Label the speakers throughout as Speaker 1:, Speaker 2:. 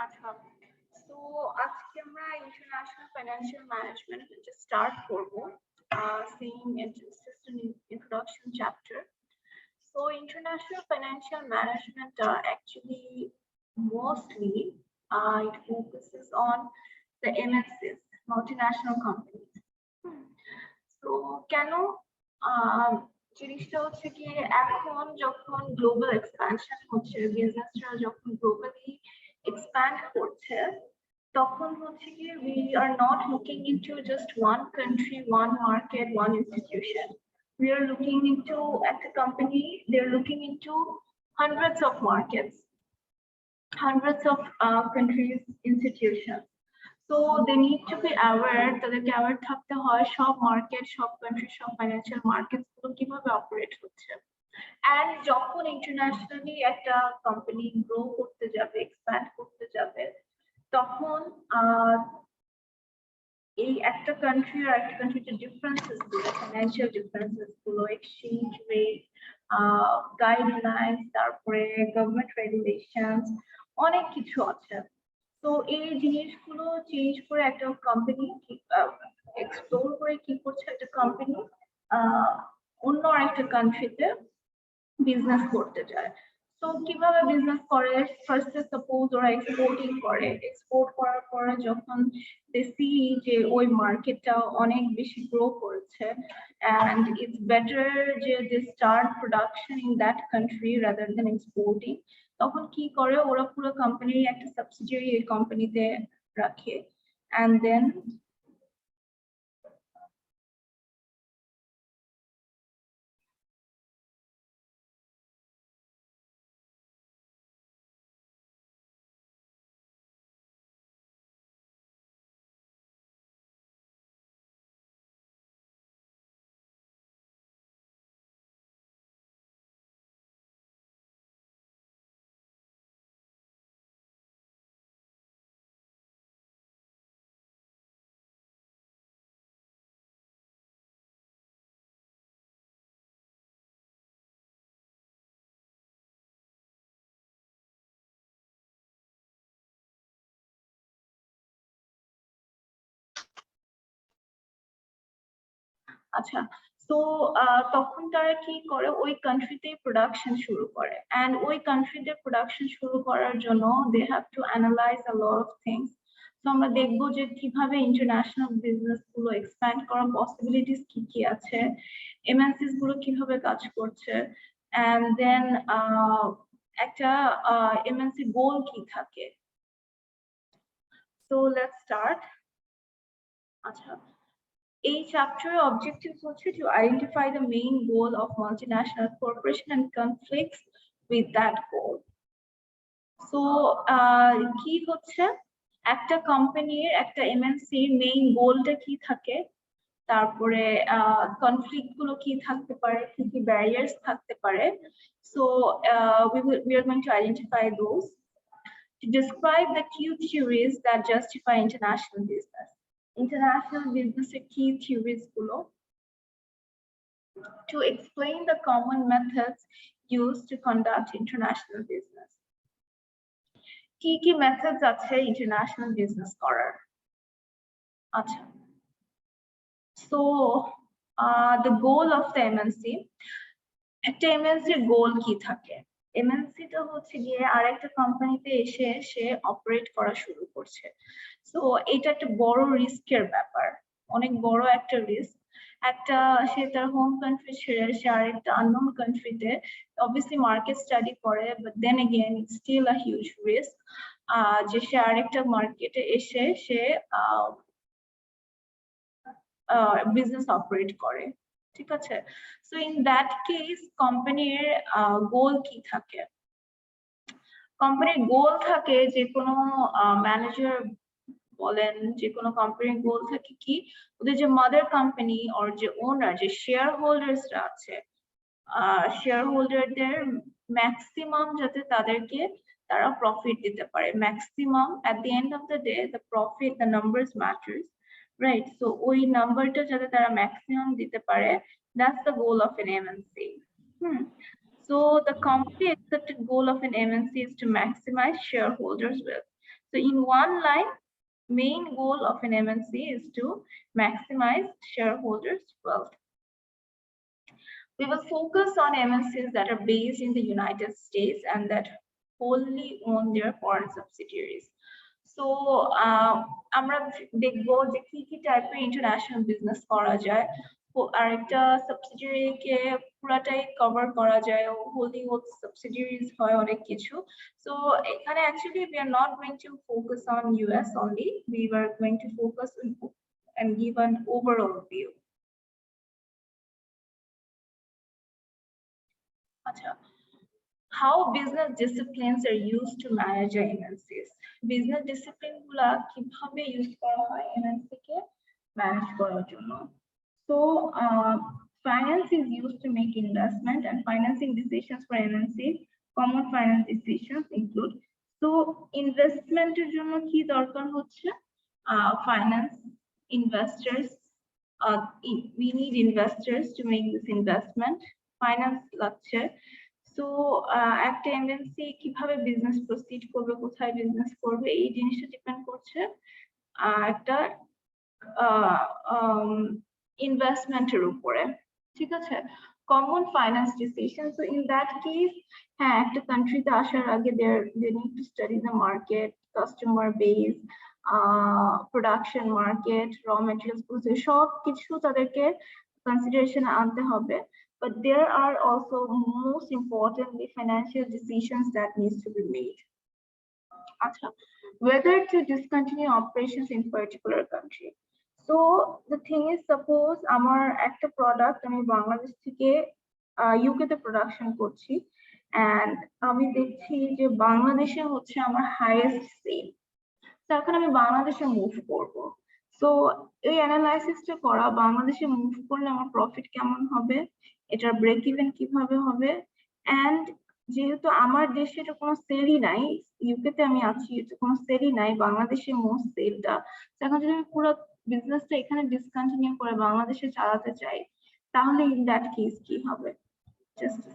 Speaker 1: আচ্ছা, তো আজকে আমরা ইন্টারন্যাশনাল ফাইন্যান্সিয়াল ম্যানেজমেন্ট স্টার্ট করব, seeing it just an introduction chapter. So international financial management actually mostly it focuses on the MNCs, multinational companies. So কেন জিনিসটা হচ্ছে কি, এখন যখন গ্লোবাল এক্সপ্যানশন হচ্ছে, বিজনেসরা যখন গ্লোবালি এক্সপ্যান্ড করছে, তখন হচ্ছে কি we are not looking into just one country, one market, one institution. We are looking into, at a company, they're looking into hundreds of markets, hundreds of countries, institutions. So they need to be aware, তাদেরকে aware থাকতে হয় সব market, সব country, সব financial markets গুলো কিভাবে operate হচ্ছে। And যখন ইন্টারন্যাশনালি একটা কোম্পানি গ্রো করতে যাবে, এক্সপ্যান্ড করতে যাবে, তখন এই একটা কান্ট্রি আর একটা কান্ট্রিতে ডিফারেন্সেস গুলো, ফাইন্যান্সিয়াল ডিফারেন্সেস গুলো, এক্সচেঞ্জ রেট, গাইডলাইন্স, তারপরে গভর্নমেন্ট রেগুলেশনস, অনেক কিছু আছে। তো এই জিনিসগুলো চেঞ্জ করে একটা কোম্পানি এক্সপ্লোর করে কি করছে, একটা কোম্পানি অন্য একটা কান্ট্রিতে বিজনেস করতে যায়। তো কিভাবে বিজনেস করে, ফার্স্টে সাপোজ ওরা এক্সপোর্টিং করে, এক্সপোর্ট করার পরে যখন দেখি যে ওই মার্কেটটা অনেক বেশি গ্রো করেছে and it's better যে they start production in that country rather than exporting, তখন কি করে ওরা পুরো কোম্পানির একটা সাবসিডিয়ারি এই কোম্পানিতে রাখে and then আচ্ছা, তো তখন তারা কি করে ওই কান্ট্রিতে প্রোডাকশন শুরু করে এন্ড ওই কান্ট্রিতে প্রোডাকশন শুরু করার জন্য they have to analyse a lot of things. তো আমরা দেখবো যে কিভাবে ইন্টারন্যাশনাল বিজনেস গুলো এক্সপ্যান্ড করার পসিবিলিটিস কি কি আছে, এমএনসিস গুলো কিভাবে কাজ করছে, এন্ড দেন একটা এমএনসি গোল কি থাকে। So let's start. আচ্ছা, এই চ্যাপ্টারের অবজেক্টিভ হচ্ছে to identify the main goal of multinational corporation and conflicts with that goal. So কি হচ্ছে, একটা কোম্পানির, একটা এমএনসির মেইন গোলটা কি থাকে, তারপরে কনফ্লিক্ট গুলো কি থাকতে পারে, কি কি ব্যারিয়ার্স থাকতে পারে। So we are going to identify those, to describe the key theories that justify international business. International business key theories gulo, to explain the common methods used to conduct international business. কি কি methods আছে international business করার। আচ্ছা, so the goal of the MNC, একটা MNC গোল কি থাকে, MNC টা হচ্ছে গিয়ে আর একটা কোম্পানিতে এসে সে অপারেট করা শুরু করছে। সো এটা একটা বড় রিস্কের ব্যাপার, অনেক বড় একটা রিস্ক। একটা সে তার হোম কান্ট্রি ছেড়ে সে আরেকটা আননোন কান্ট্রিতে অবভিয়াসলি মার্কেট স্টাডি করে, but then again it's still a huge risk যে সে আরেকটা মার্কেটে এসে সে বিজনেস অপারেট করে। ঠিক আছে, সো ইন দ্যাট কেস কোম্পানির গোল কি থাকে, কোম্পানির গোল থাকে, যে কোনো ম্যানেজার বলেন, যে কোনো কোম্পানির গোল থাকে কি, ওদের যে মাদার কোম্পানি অর যে ওনার, যে শেয়ার হোল্ডার্সরা আছে, শেয়ার হোল্ডারদের ম্যাক্সিমাম যাতে তাদেরকে তারা প্রফিট দিতে পারে, maximum at the end of the day the profit, the numbers matters, right. So ওই নাম্বারটা যাতে তারা ম্যাক্সিমাম দিতে পারে, that's the goal of N MNC. So the company accepted goal of an MNC is to maximize shareholders' wealth. So in one line, main goal of an MNC is to maximize shareholders' wealth. We will focus on MNCs that are based in the United States and that wholly own their foreign subsidiaries. So আমরা দেখবো যে কি টাইপের international business করা যায়, আর একটা সাবসিডিয়ারিকে পুরাটাই cover করা যায়, হোল্ডিং সাবসিডিয়ারিজ হয় অনেক কিছু। সো এখানে actually we are not going to focus on US only, we were going to focus on and give an overall view. How business disciplines are used to manage MNCs. Business discipline গুলা কিভাবে use করা হয় MNC কে manage করার জন্য। So finance is used to make investment and financing decisions for MNC. Common finance decisions include, so investmenটের জন্য কি দরকার হচ্ছে, finance investors, we need investors to make this investment, finance লাগছে। So একটা এমএনসি কিভাবে business proceed করবে, কোথায় business করবে, এই জিনিসটা ডিপেন্ড করছে একটা ইনভেস্টমেন্টের উপরে, ঠিক আছে। Common finance decision, so in that case হ্যাঁ একটা কান্ট্রিতে আসার আগে they need to study the market, customer base, production market, raw materials, সব কিছু তাদেরকে কনসিডারেশন আনতে হবে। But there are also most importantly financial decisions that needs to be made. Whether to discontinue operations in particular country. So the thing is, suppose আমার একটা product আমি বাংলাদেশ থেকে UK তে প্রোডাকশন করছি, and আমি দেখছি যে বাংলাদেশে হচ্ছে আমার হাইয়েস্ট সেল, তখন আমি বাংলাদেশে মুভ করব। সো এই অ্যানালাইসিসটা করা, বাংলাদেশে মুভ করলে আমার প্রফিট কেমন হবে, এটার ব্রেক ইভেন কিভাবে হবে, এন্ড যেহেতু আমার দেশে এটা কোনো সেলই নাই, ইউকে তে আমি আছি, এটা কোনো সেলই নাই, বাংলাদেশে মোস্ট সেলটা, এখন যদি আমি পুরো বিজনেসটা এখানে ডিসকন্টিনিউ করে বাংলাদেশে চালাতে চাই, তাহলে ইন দ্যাট কেস কি হবে? Just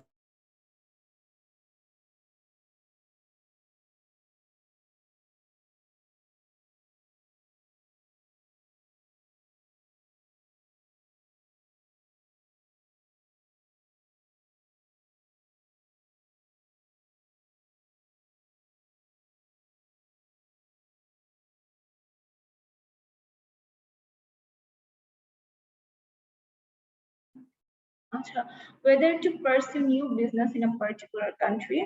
Speaker 1: whether to pursue new business in a particular country.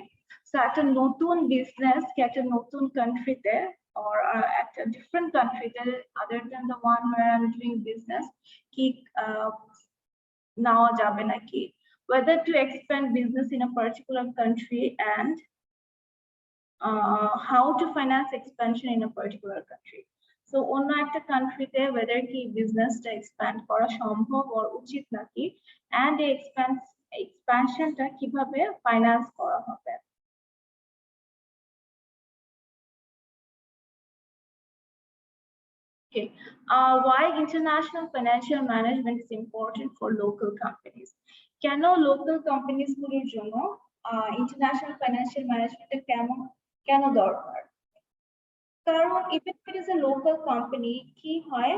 Speaker 1: So একটা নতুন বিজনেস কি একটা নতুন কান্ট্রিতে or একটা different countryতে other than the one where I'm doing business কি নেওয়া যাবে নাকি, whether to expand business in a particular country, and how to finance expansion in a particular country. So অন্য একটা কান্ট্রিতে whether কি বিজনেসটা এক্সপ্যান্ড করা সম্ভব or উচিত নাকি, and এই এক্সপ্যানশনটা কিভাবে ফাইন্যান্স করা হবে। Okay, why international financial management is important for local companies? কেন লোকাল কোম্পানিজ গুলোর জন্য ইন্টারন্যাশনাল ফাইন্যান্সিয়াল ম্যানেজমেন্ট কেন দরকার? কারণ if it is a local company, কি হয়,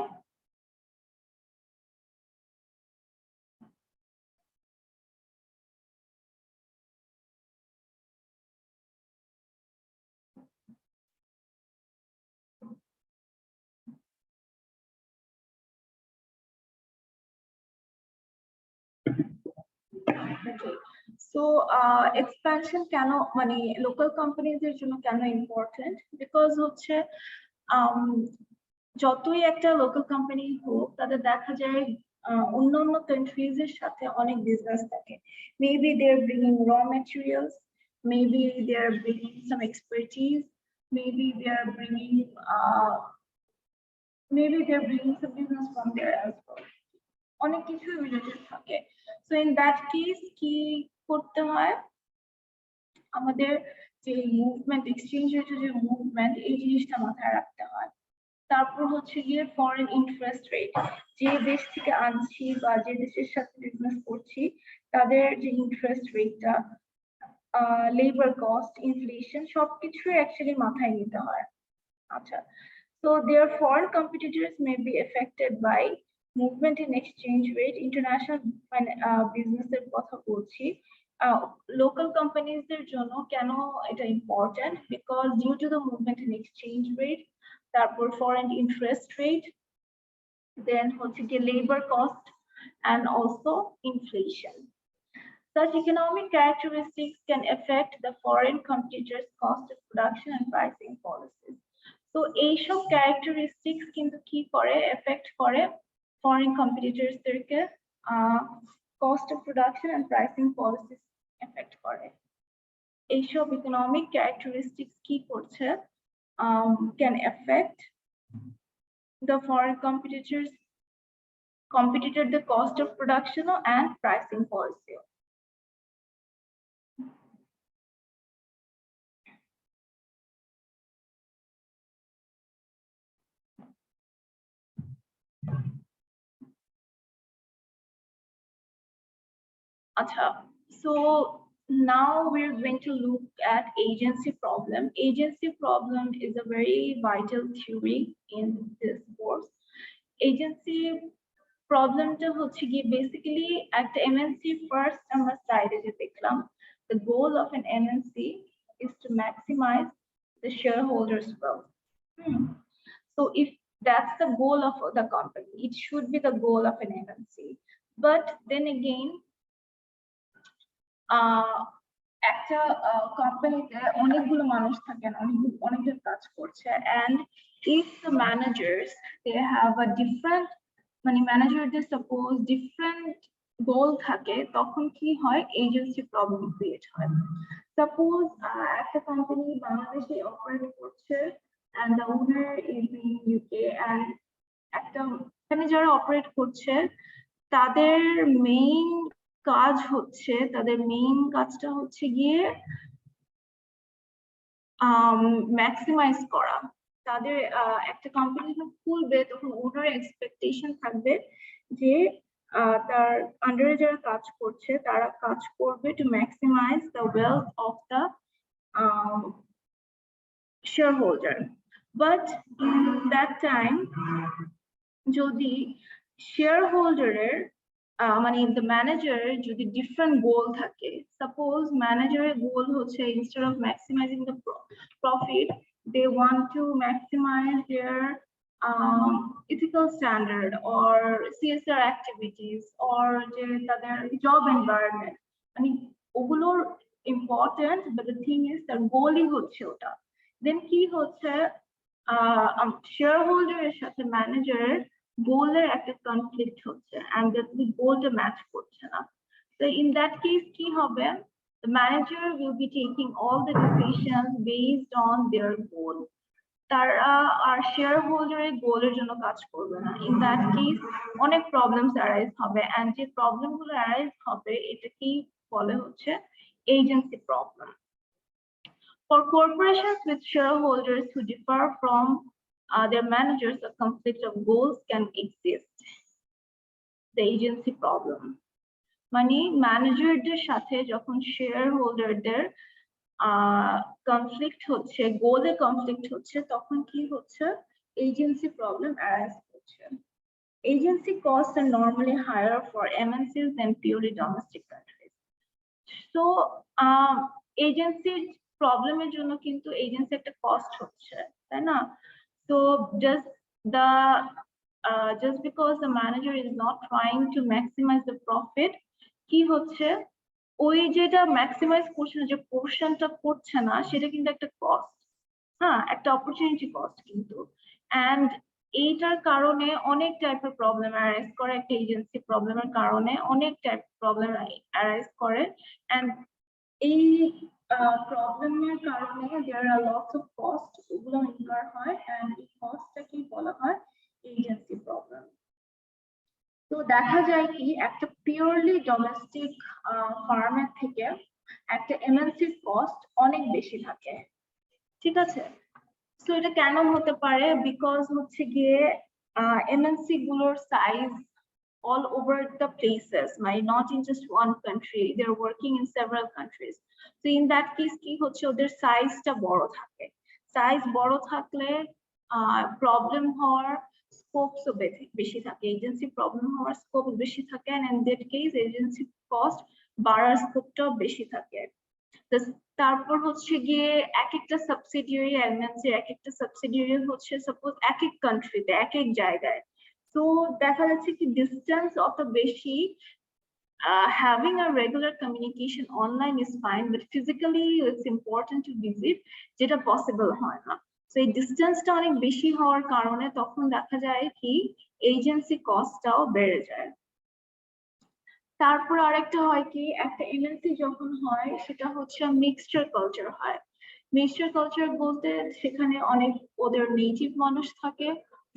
Speaker 1: সো এক্সপ্যানশন কেন মানে লোকাল কোম্পানিজের জন্য কেন ইম্পর্টেন্ট, বিকজ হচ্ছে যতই একটা লোকাল কোম্পানি হোক তাদের দেখা যায় অন্যান্য কান্ট্রিজ এর সাথে অনেক বিজনেস থাকে, maybe they are bringing raw materials, maybe they are bringing some expertise, maybe they are bringing some business from there as well, অনেক কিছু রিলেটেড থাকে। সো ইন দ্যাট কেস কি করতে হয়, আমাদের যে মুভমেন্ট এক্সচেঞ্জ রেটের যে মুভমেন্ট, এই জিনিসটা মাথায় রাখতে হয়। তারপর হচ্ছে গিয়ে ফরেন ইন্টারেস্ট রেট, যে দেশ থেকে আনছি বা যে দেশের সাথে বিজনেস করছি তাদের যে ইন্টারেস্ট রেটটা, লেবার কস্ট, ইনফ্লেশন, সবকিছু অ্যাকচুয়ালি মাথায় নিতে হয়। আচ্ছা, so their foreign competitors may be affected by movement in exchange rate. International business এর কথা বলছি, local companies দের জন্য কেন এটা important, because due to the movement in exchange rate, তারপর foreign interest rate, then হচ্ছে কি labor cost and also inflation. Such economic characteristics can affect the foreign competitors' cost of production and pricing policies. So এইসব characteristics কিন্তু কি করে affect করে foreign competitors দেরকে cost of production and pricing policies affect করে। এইসব economic characteristics কি করছে can affect the foreign competitor the cost of production and pricing policy. So now we're going to look at agency problem. Agency problem is a very vital theory in this course. Agency problem টা হচ্ছে কি basically at the MNC first আমরা slide যে দেখলাম, the goal of an MNC is to maximize the shareholders' wealth. So if that's the goal of the company, it should be the goal of an MNC. But then again, একটা কোম্পানিতে অনেকগুলো মানুষ থাকেন, অনেকজন কাজ করছে, and if the managers they have a different ম্যানেজারদের suppose different goal থাকে, তখন কি হয় এজেন্সি প্রবলেম ক্রিয়েট হয়। সাপোজ একটা কোম্পানি বাংলাদেশে অপারেট করছে and the owner is in UK, and একটা মানে যারা অপারেট করছে তাদের মেইন কাজ হচ্ছে, তাদের মেইন কাজটা হচ্ছে গিয়ে ম্যাক্সিমাইজ করা। তাদের একটা কোম্পানি যখন খুলবে তখন ওনার এক্সপেকটেশন থাকবে যে তার আন্ডারে যারা কাজ করছে তারা কাজ করবে to maximise the wealth of the shareholder. But in that time যদি শেয়ারহোল্ডারের মানে the manager যদি different goal থাকে, suppose manager goal হচ্ছে instead of maximizing the profit, they want to maximize their ethical standard or CSR activities or যে তাদের job environment, মানে ওগুলোর important, but the thing is their goal হচ্ছে ওটা, then কি হচ্ছে shareholder এর সাথে manager গোলের একটা কনফ্লিক্ট হচ্ছে and that the গোলটা ম্যাচ করছে না। So in that case কি হবে, the manager will be taking all the decisions based on their goal, তারা আর শেয়ারহোল্ডারের গোলের জন্য কাজ করবে না। in that case অনেক প্রবলেমস অ্যারাইজ হবে, and যে প্রবলেমগুলো অ্যারাইজ হবে এটা কি বলে হচ্ছে agency problem. For corporations with shareholders who differ from their managers, a conflict of goals can exist. The agency problem. মানে ম্যানেজারদের সাথে যখন শেয়ার হোল্ডারদের কনফ্লিক্ট হচ্ছে, গোলে কনফ্লিক্ট হচ্ছে, তখন কি হচ্ছে agency problem arise হচ্ছে। Agency costs are normally higher for MNCs than purely domestic countries. So agency প্রবলেমের জন্য কিন্তু এজেন্সি একটা কস্ট হচ্ছে, তাই না? So just because the manager is not trying to maximize the profit, কি হচ্ছে ওই যেটা ম্যাক্সিমাইজ করছে না, যে পোর্শনটা করছে না, সেটা কিন্তু একটা কস্ট, হ্যাঁ একটা অপরচুনিটি কস্ট কিন্তু। and এইটার কারণে অনেক টাইপের প্রবলেম অ্যারাইজ করে, একটা এজেন্সি প্রবলেমের কারণে অনেক টাইপ প্রবলেম অ্যারাইজ করে, and এই প্রবলেমের কারণে there are lots of cost ওগুলো ইনকার হয়, and এই কস্টটাকে বলা হয় এজেন্সি প্রবলেম। তো দেখা যায় কি একটা পিওরলি ডোমেস্টিক ফার্মের থেকে একটা এমএনসি কস্ট অনেক বেশি থাকে, ঠিক আছে? তো এটা কেন হতে পারে, বিকজ হচ্ছে গিয়ে এমএনসি গুলোর size all over the places, not in just one country, they're working in several countries. So in that case কি হচ্ছে ওদের সাইজটা বড় থাকে, সাইজ বড় থাকলে প্রবলেম হওয়ার স্কোপসও বেশি থাকে, এজেন্সি প্রবলেম হওয়ার স্কোপ বেশি থাকে, and in that case agency cost বাড়ার স্কোপটাও বেশি থাকে। তারপর হচ্ছে গিয়ে এক একটা সাবসিডিয়ারি এমএনসি, এক একটা সাবসিডিয়ারি হচ্ছে সাপোজ এক এক কান্ট্রিতে এক এক জায়গায়, তো দেখা যাচ্ছে কি ডিস্টেন্স অত বেশি, having a regular communication online is fine, but physically it's important to visit, যেটা পসিবল হয় না। তো এই ডিস্টেন্সটা অনেক বেশি হওয়ার কারণে তখন দেখা যায় কি এজেন্সি কস্টটাও বেড়ে যায়। তারপর আরেকটা হয় কি একটা এমএনসি যখন হয় সেটা হচ্ছে মিক্সচার কালচার হয়। মিক্সচার কালচার বলতে সেখানে অনেক ওদের নেটিভ মানুষ থাকে,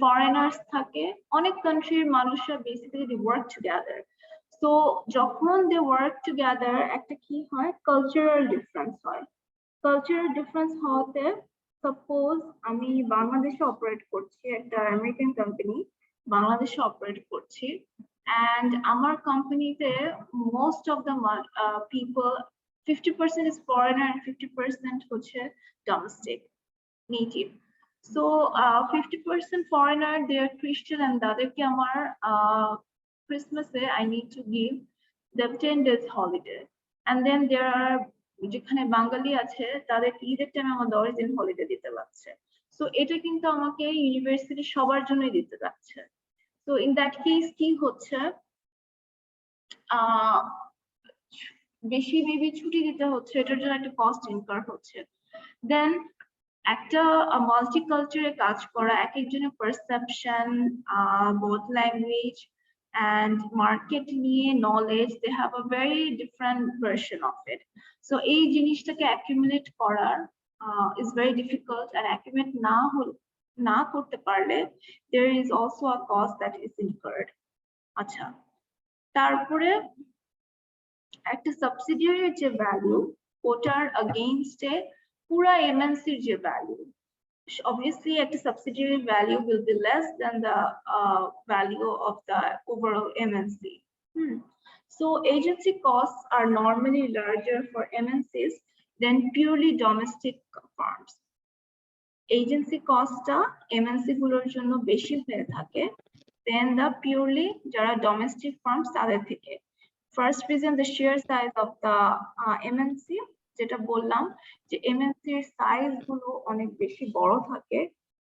Speaker 1: ফরেনার্স থাকে, অনেক কান্ট্রির মানুষরা বেসিক্যালি ওয়ার্ক টুগেদার। তো যখন দে ওয়ার্ক টুগেদার একটা কি হয় কালচারাল ডিফারেন্স হয়। কালচারাল ডিফারেন্স হওয়াতে সাপোজ আমি বাংলাদেশে অপারেট করছি, একটা আমেরিকান কোম্পানি বাংলাদেশে অপারেট করছি, and আমার কোম্পানিতে most of the people 50% is foreigner and 50% হচ্ছে domestic native. So 50% foreigner, they are Christian, and তাদেরকে আমার Christmas-এ I need to give them 10 days holiday, and then there are যেখানে বাঙালি আছে তাদের ঈদের টাইমে আমার 10 দিন হলিডে দিতে লাগছে। সো এটা কিন্তু আমাকে ইউনিভার্সিটি সবার জন্যই দিতে লাগছে। তো ইন দ্যাট কেস কি হচ্ছে বেশি মেবি ছুটি দিতে হচ্ছে, এটার জন্য একটা কস্ট ইনকার হচ্ছে। দেন একটা মাল্টিকালচারে কাজ করা, এক একজনের perception, both language and market নিয়ে knowledge, they have a very different version of it. So এই জিনিসটাকে accumulate করার is very difficult, and accumulate না করতে পারলে there is also a cost that is incurred. আচ্ছা, তারপরে একটা সাবসিডিয়ারির যে ভ্যালু ওটার against-এ পুরা এমএনসির যে ভ্যালু, obviously একটা subsidiary value will be less than the value of the overall MNC. So agency costs are normally larger for MNCs than purely domestic firms. Agency cost-টা MNC গুলোর জন্য বেশি হয়ে থাকে than the purely যারা domestic firms তাদের থেকে। First reason, the sheer size of the MNC, যেটা বললাম যে এমএনসি এর সাইজ গুলো অনেক বেশি বড় থাকে,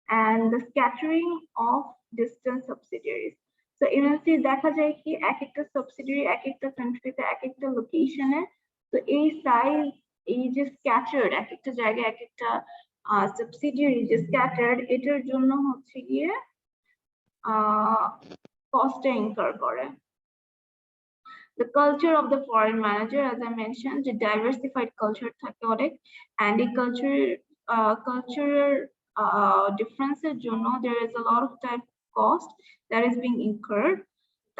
Speaker 1: and the scattering of distant subsidiaries. So MNC দেখা যায় কি এক একটা সাবসিডিয়ারি এক একটা কান্ট্রিতে এক একটা লোকেশনে, তো এই সাইজ এই যে স্ক্যাটার্ড এক একটা জায়গায় এক একটা সাবসিডিয়ারি যে স্ক্যাটার্ড, এটার জন্য হচ্ছে গিয়ে কস্ট ইনকার করে। The culture of the foreign manager, as I mentioned, the diversified culture থাকে অনেক, and the cultural differences জন্য there is a lot of type cost that is being incurred.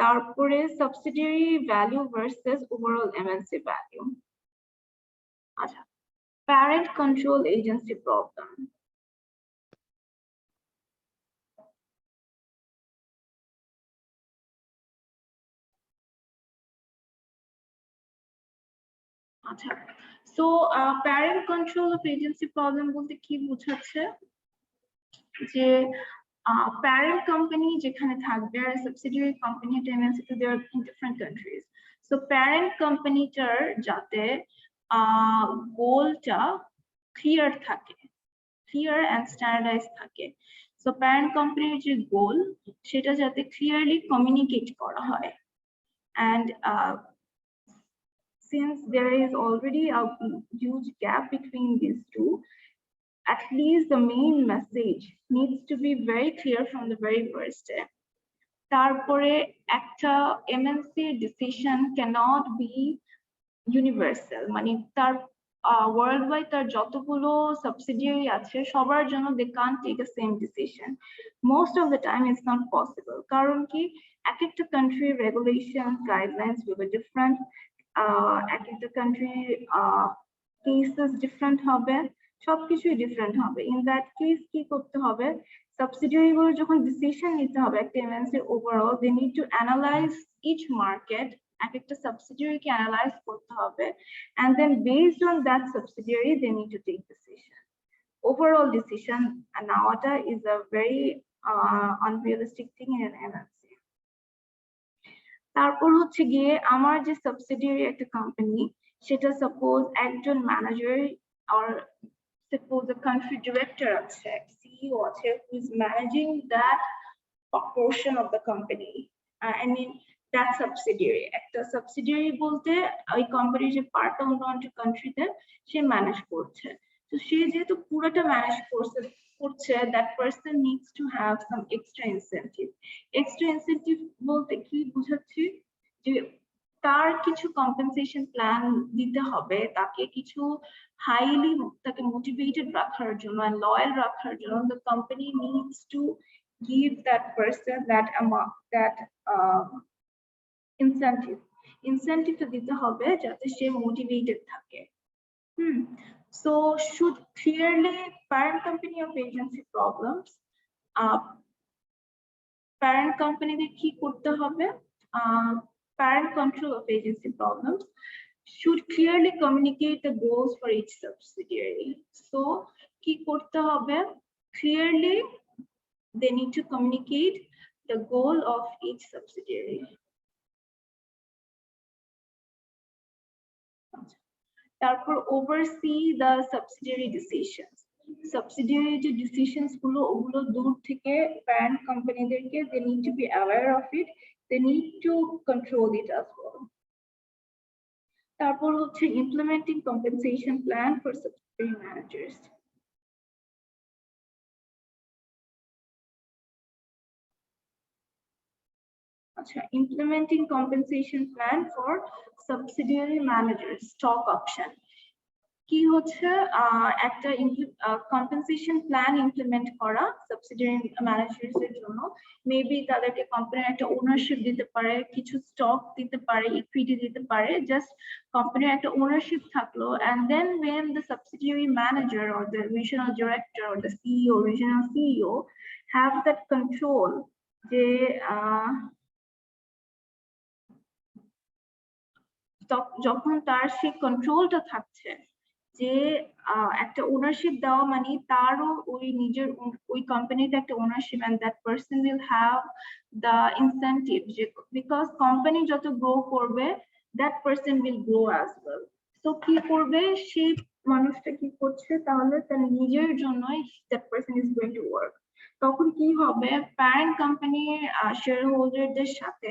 Speaker 1: তারপরে subsidiary value versus overall MNC value. আচ্ছা, parent control agency problem. আচ্ছা, so parent control of agency problem বলতে কি বোঝাচ্ছে যে parent company যেখানে থাকবে আর subsidiary company tendency they are in different countries. So parent কোম্পানিটার যাতে গোলটা ক্লিয়ার থাকে, ক্লিয়ার অ্যান্ড স্ট্যান্ডার্ডাইজ থাকে। সো প্যারেন্ট কোম্পানির যে গোল সেটা যাতে ক্লিয়ারলি কমিউনিকেট করা হয়, and since there is already a huge gap between these two, at least the main message needs to be very clear from the very first step. Tarpore একটা MNC decision cannot be universal, মানে তার worldwide তার যতগুলো subsidiary আছে সবার জন্য they can't take the same decision. Most of the time it's not possible, কারণ কি এক একটা country regulations guidelines will be different, এক একটা country cases different হবে, সবকিছুই ডিফারেন্ট হবে। ইন দ্যাট কেস কি করতে হবে, সাবসিডিয়ারি গুলো যখন ডিসিশন নিতে হবে একটা MNC overall, they need to analyse each market, এক একটা সাবসিডিয়ারিকে অ্যানালাইজ করতে হবে, and then based on that subsidiary they need to take decision. overall decision নেওয়াটা is a very unrealistic thing in an MNC. তারপর হচ্ছে গিয়ে আমার যে সাবসিডিয়ারি একটা কোম্পানি, সেটা সাপোজ একজন manager or suppose a country director আছে, CEO আছে, who is managing that portion of the company. I mean that subsidiary. একটা subsidiary বলতে ওই কোম্পানির যে পার্ট অন কান্ট্রিতে সে ম্যানেজ করছে। তো সে যেহেতু পুরোটা ম্যানেজ করছে, that person needs to have some extra incentive. Extra incentive বলতে কি বোঝাচ্ছি, যে তার কিছু কম্পেনসেশন প্ল্যান দিতে হবে, তাকে কিছু হাইলি তাকে মোটিভেটেড রাখার জন্য and loyal রাখার জন্য the company needs to give that person that amount, that incentive to দিতে হবে যাতে সে মোটিভেটেড থাকে। So should clearly parent company of agency problems, parent company দের কি করতে হবে, parent control of agency problems should clearly communicate the goals for each subsidiary. So কি করতে হবে, clearly they need to communicate the goal of each subsidiary. তারপর oversee the subsidiary decisions. Subsidiary যে decisions গুলো, ওগুলো দূর থেকে parent company দেরকে, they need to be aware of it, they need to control it as well. তারপর হচ্ছে implementing compensation plan for subsidiary managers. আচ্ছা, implementing compensation plan for subsidiary managers, stock option. কি হচ্ছে একটা compensation plan implement করা subsidiary managers এর জন্য, maybe তাদেরকে কোম্পানির একটা ওনারশিপ দিতে পারে, কিছু স্টক দিতে পারে, ইকুইটি দিতে পারে, জাস্ট কোম্পানির একটা ওনারশিপ থাকলো, and then when the subsidiary manager or the regional director or the CEO, regional CEO have that control, যে যখন তার সেই কন্ট্রোলটা থাকছে, যে একটা ওনারশিপ দেওয়া মানে তারও ওই নিজের ওই কোম্পানিতে একটা ownership, and that person will have the incentive, because company যত গ্রো করবে that person will grow as well. So কি করবে, সেই মানুষটা কি করছে, তাহলে তার নিজের জন্যই that person is going to work. তখন কি হবে, প্যারেন্ট কোম্পানির শেয়ার হোল্ডারদের সাথে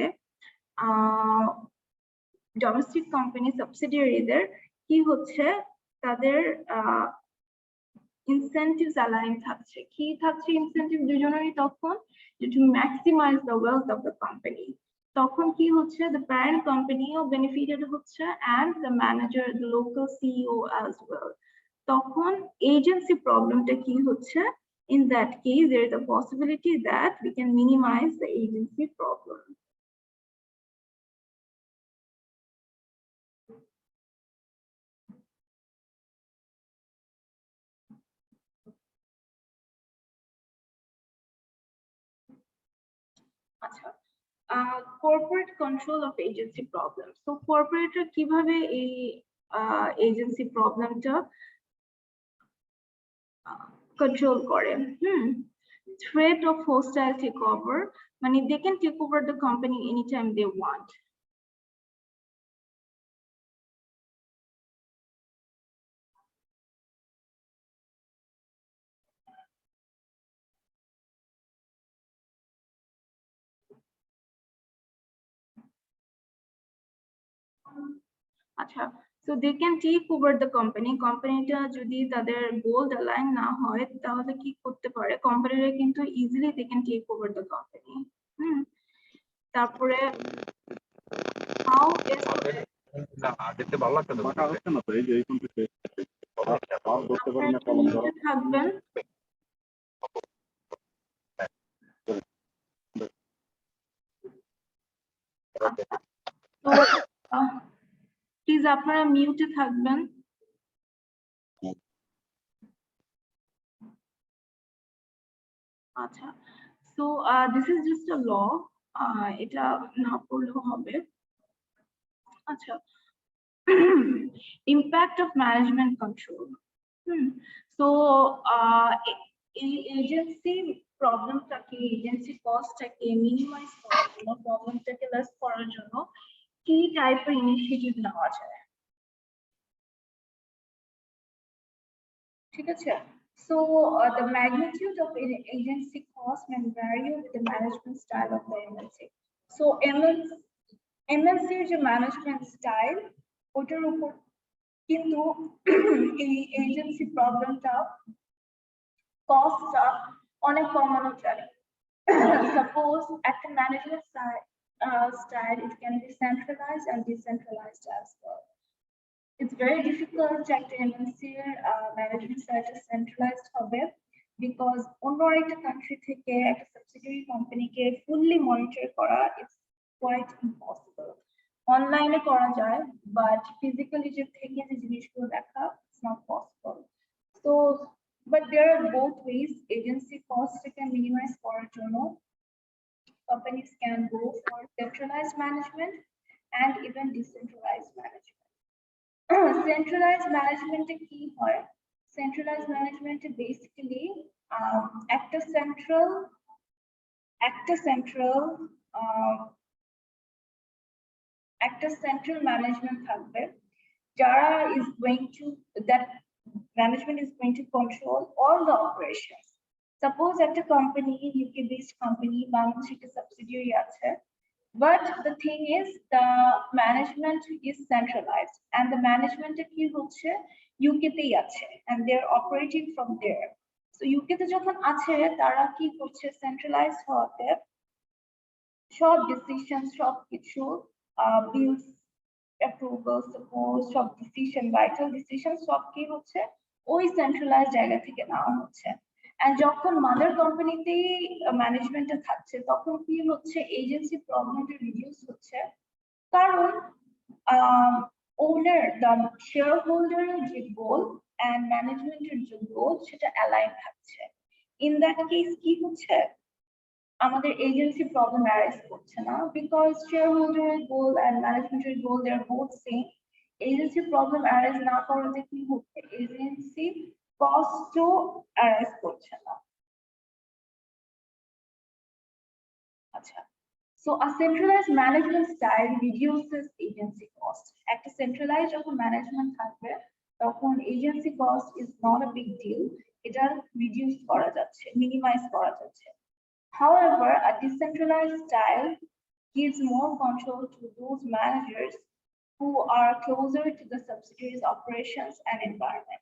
Speaker 1: ডোমেস্টিক কোম্পানি সাবসিডিয়ারিদের কি হচ্ছে, তাদের incentives align থাকছে। কি থাকছে ইনসেনটিভ দুজনেরই তখন, to maximize the wealth of the company. তখন কি হচ্ছে, the parent company O benefited হচ্ছে and the manager, the local CEO as well. তখন agency problemটা কি হচ্ছে, in that case there is a possibility that we can minimize the agency problem. আচ্ছা, corporate control of agency problems. So corporate কিভাবে এই agency problemটা control করে, threat of hostile takeover, মানে they can take over the company anytime they want. আচ্ছা, so they can take over the company. কোম্পানিটা যদি তাদের গোল align না হয়, তাহলে কি করতে পারে, কোম্পানিরা কিন্তু easily they can take over the company. তারপরে how is দেখতে ভালো লাগছে না, মাথা হচ্ছে না তো, এই যে এই কম্পিউটার করতে পারেন না, কলম ধরো থাকবেন। তো প্লিজ আপনারা মিউটে থাকবেন। আচ্ছা, so this is just a law, এটা না পড়লেও হবে। আচ্ছা, impact of management control. So এই এজেন্সি প্রবলেমটাকে এজেন্সি কস্টটাকে মিনিমাইজ করার জন্য প্রবলেমটাকে লেস করার জন্য কি টাইপের ইনিশিয়েটিভ নেওয়া যায় ঠিক আছে so the magnitude of agency cost may vary with the management style of the MNC so MNC যে management style ওটার উপর কিন্তু এই এজেন্সি প্রবলেমটা কস্টটা অনেক কমানো যায় suppose at the management style it can be centralized and decentralized as well it's very difficult to check the MNC management style is centralized hobe because অন্য একটা country থেকে একটা subsidiary company কে fully monitor করা it's quite impossible online এ করা যায় but physically যে থেকে যে জিনিসগুলো দেখা it's not possible so but there are both ways agency cost can minimize করার জন্য companies can go for centralized management and even decentralized management centralized management key হয় centralized management basically একটা central management থাকবে যারা is going to that management is going to control all the operations suppose একটা company UK based company বাংলাদেশে একটা subsidiary আছে but the thing is the management is centralized and the management কি হচ্ছে UK তেই আছে and they're operating from there so UK তে যখন আছে তারা কি করছে centralized হওয়াতে সব decisions সব কিছু bills approval suppose সব decision vital decision সব কি হচ্ছে ওই centralized জায়গা থেকে নেওয়া হচ্ছে and যখন mother company তে management এ থাকছে তখন কি হচ্ছে agency problem টা reduce হচ্ছে কারণ owner the shareholder এর যে goal and management এর যে goal সেটা align থাকছে in that case কি হচ্ছে আমাদের agency problem arise করছে না because shareholder goal and management goal they are both same agency problem arise না করাতে কি হচ্ছে agency cost to arise করছে না আচ্ছা so a centralized management style reduces agency cost একটা centralized যখন management থাকবে তখন agency cost is not a big deal এটা reduce করা যাচ্ছে minimize করা যাচ্ছে however a decentralized style gives more control to those managers who are closer to the subsidiaries operations and environment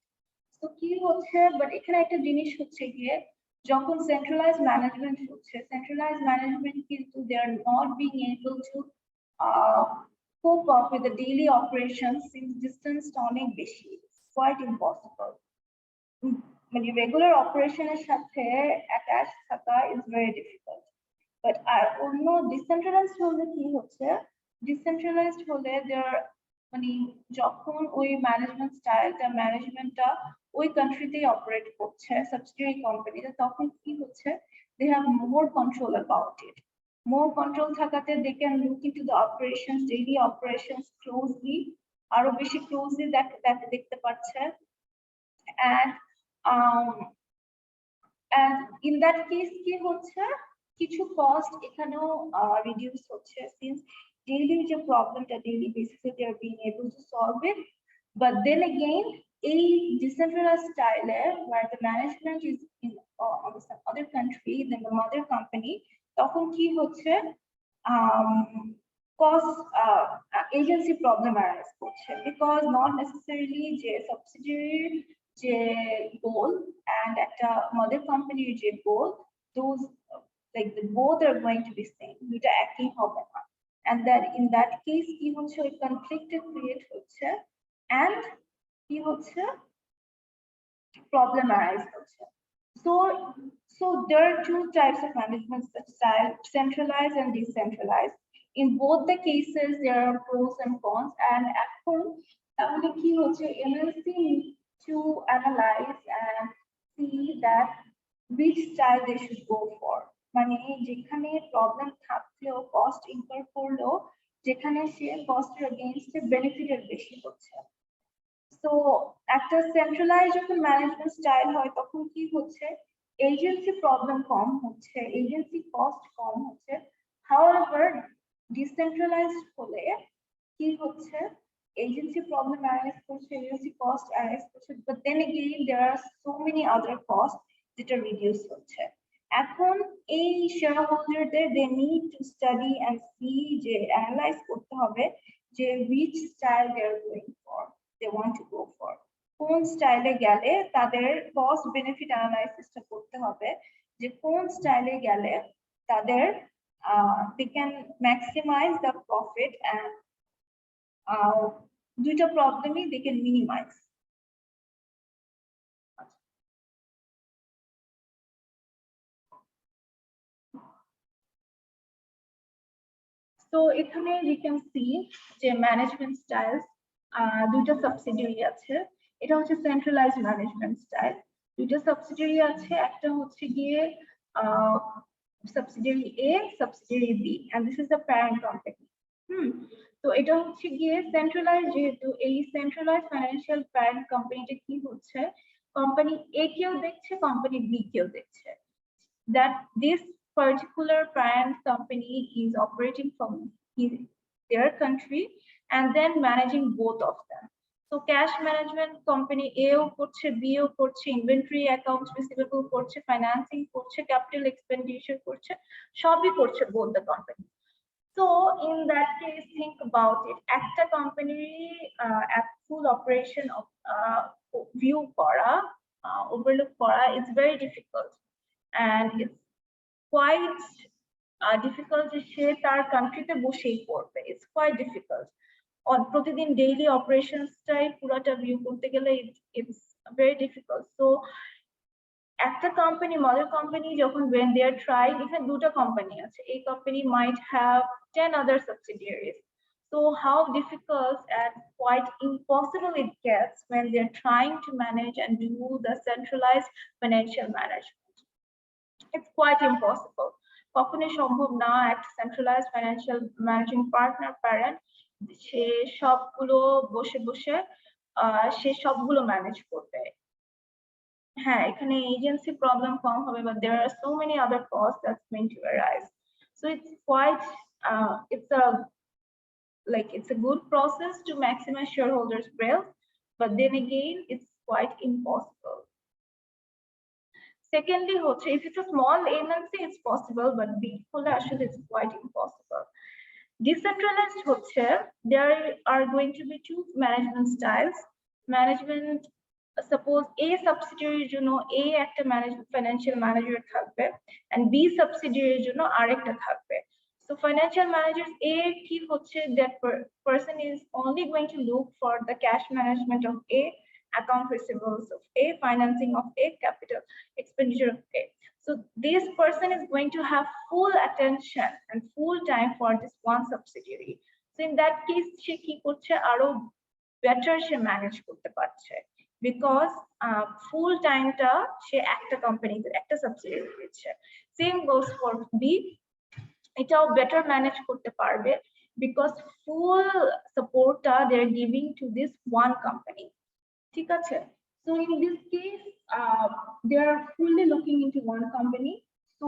Speaker 1: so কি হচ্ছে but এখানে একটা জিনিস হচ্ছে গিয়ে যখন centralized management হচ্ছে centralized management কিন্তু they are not being able to cope up with the daily operations since distance অনেক বেশি quite impossible মানে regular operation এর সাথে attach থাকা is very difficult but অন্য decentralized হলে কি হচ্ছে decentralized হলে there মানে যখন ওই ম্যানেজমেন্ট স্টাইলটা ম্যানেজমেন্টটা ওই কান্ট্রিতেই অপারেট করছে সাবসিডিয়ারি কোম্পানিতে তখন কি হচ্ছে they have more control about it more control থাকাতে they can look into the operations daily operations closely আরো বেশি ক্লোজলি দেখতে পাচ্ছে and in that case কি হচ্ছে কিছু কস্ট এখানেও রিডিউস হচ্ছে since daily the problem that daily basis they are being able to solve it but then again a decentralized style where the management is in some other country than the mother company তখন কি হচ্ছে cost agency problem arise করছে because not necessarily যে subsidiary যে goal and একটা mother company যে goal those like the both are going to be same দুইটা একই হবে না and that in that case কি হচ্ছে ওই conflict create হচ্ছে and কি হচ্ছে problem arise হচ্ছে so there are two types of management style centralized and decentralized in both the cases there are pros and cons and এখন তাহলে কি হচ্ছে MNC needs to analyze and see that which style they should go for মানে যেখানে problem থাকলেও cost incur করলেও যেখানে সে কস্টের against বেনিফিটের বেশি হচ্ছে সো একটা সেন্ট্রালাইজ যখন ম্যানেজমেন্ট স্টাইল হয় তখন কি হচ্ছে, এজেন্সি প্রবলেম কম হচ্ছে, এজেন্সি কস্ট কম হচ্ছে। হাউএভার ডিসেন্ট্রালাইজড হলে কি হচ্ছে, agency problem arise করছে, agency cost arise করছে, but then again there are so many other costs যেটা reduce হচ্ছে। এখন এই shareholderদের they need to study and see যে analyze করতে হবে যে which style they are going for, they want to go for, কোন স্টাইলে গেলে তাদের cost benefit analysis টা করতে হবে যে কোন স্টাইলে গেলে তাদের they can maximize the profit and দুইটা প্রবলেমই they can minimize. So এখানে we can see যে ম্যানেজমেন্ট স্টাইলস দুইটা সাবসিডিয়ারি আছে, এটা হচ্ছে সেন্ট্রালাইজড ম্যানেজমেন্ট স্টাইল। দুইটা সাবসিডিয়ারি আছে, একটা হচ্ছে গিয়ে subsidiary A, subsidiary B, and this is the parent company. তো এটা হচ্ছে গিয়ে সেন্ট্রালাইজ, যেহেতু এই সেন্ট্রালাইজ ফাইন্যান্সিয়াল প্যারেন্ট কোম্পানিটা কি হচ্ছে, কোম্পানি এ কেও দেখছে, কোম্পানি বি কেও দেখছে, that this particular parent company is operating from their country and then managing both of them. So cash management company A ও করছে, B ও করছে, inventory accounts receivable করছে, financing করছে, capital expenditure করছে, সবই করছে both the company. So in that case, think about it. একটা company at full operation of view করা, overlook করা, it's very difficult, and it's quite difficult যে সে তার কান্ট্রিতে বসেই করবে। It's quite difficult. On প্রতিদিন daily operations টাই পুরোটা view করতে গেলে it's very difficult. So একটা কোম্পানি, মডেল কোম্পানি যখন when they are trying, এখানে দুটো কোম্পানি আছে, এই company might have 10 other subsidiaries. So how difficult and quite impossible it gets when they're trying to manage and do the centralized financial management. It's quite impossible. কখনোই সম্ভব না একটা centralized financial managing partner parent সে সবগুলো বসে বসে সে সবগুলো manage করবে। হ্যাঁ, এখানে এজেন্সি প্রবলেম কম হবে, but there are so many other costs that's going to arise. So it's quite it's a good process to maximize shareholders' wealth, but then again it's quite impossible. Secondly, if it's a small MNC, it's possible, but big actually it's quite impossible. Decentralized, there are going to be two management styles. Management, suppose A subsidiary, A একটা financial manager থাকবে, and B subsidiary, আরেকটা থাকবে. So financial managers A কি হচ্ছে, that person is only going to look for the cash management of A, account receivables of A, financing of A, capital expenditure of A. So this person is going to have full attention and full time for this one subsidiary. So in that case, she কি করছে, আরো better she manage করতে পারছে, because full time টা সে একটা কোম্পানিতে, একটা subsidiary দিচ্ছে। Same goes for B, এটাও better manage করতে পারবে, because full support টা they are giving to this one company, ঠিক আছে? So in this case, they are fully looking into one company. So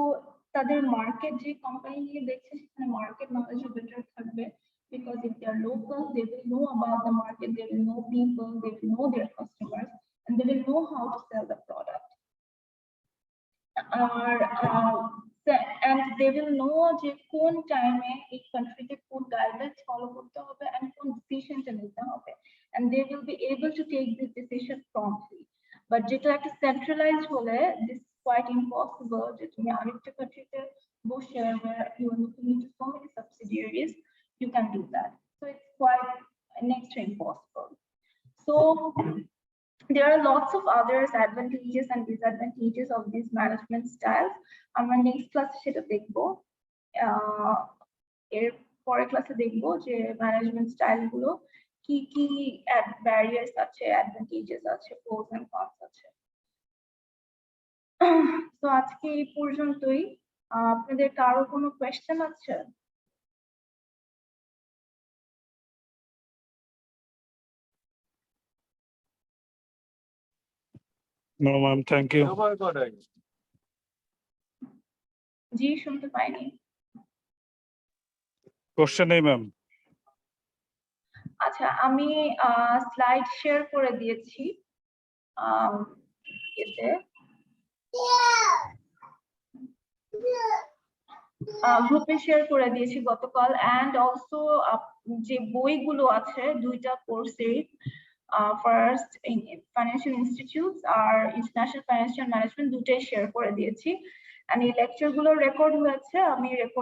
Speaker 1: তাদের market যে company নিয়ে দেখছে সেখানে market knowledge better থাকবে, because if they are local, they will know about the market, they will know people, they will know their customers, and they will know how to sell the product. And they will know যে কোন টাইমে এই কান্ট্রিতে কোন guidelines follow করতে হবে and কোন ডিসিশনটা নিতে হবে, and they will be able to take this decision promptly. But যেটা একটা centralized হলে this is quite impossible, যে তুমি আরেকটা কান্ট্রিতে বসে where you are looking into so many subsidiaries, you can do that. So it's quite next to impossible. So there are lots of others advantages and disadvantages of these management styles. আমরা next class সেটা দেখবো, এর পরের ক্লাসে দেখবো যে management style গুলো কি কি ব্যারিয়ার্স আছে, অ্যাডভান্টেজেস আছে, প্রোস এন্ড কনস আছে। তো আজকে এই পর্যন্তই। আপনাদের কারো কোনো কোয়েশ্চেন আছে?
Speaker 2: No, ma'am. Thank you.
Speaker 1: জি শুনতে পাইনি।
Speaker 2: Question নেই ম্যাম।
Speaker 1: আচ্ছা আমি স্লাইড শেয়ার করে দিয়েছি এতে গ্রুপে শেয়ার করে দিয়েছি গতকাল এন্ড অলসো যে বইগুলো আছে দুইটা কোর্সে ফার্স্ট ফাইন্যান্সিয়াল ইনস্টিটিউটস আর ইন্টারন্যাশনাল ফাইন্যান্সিয়াল ম্যানেজমেন্ট দুটাই শেয়ার করে দিয়েছি এন্ড এই লেকচারগুলো রেকর্ড হয়েছে আমি রেকর্ড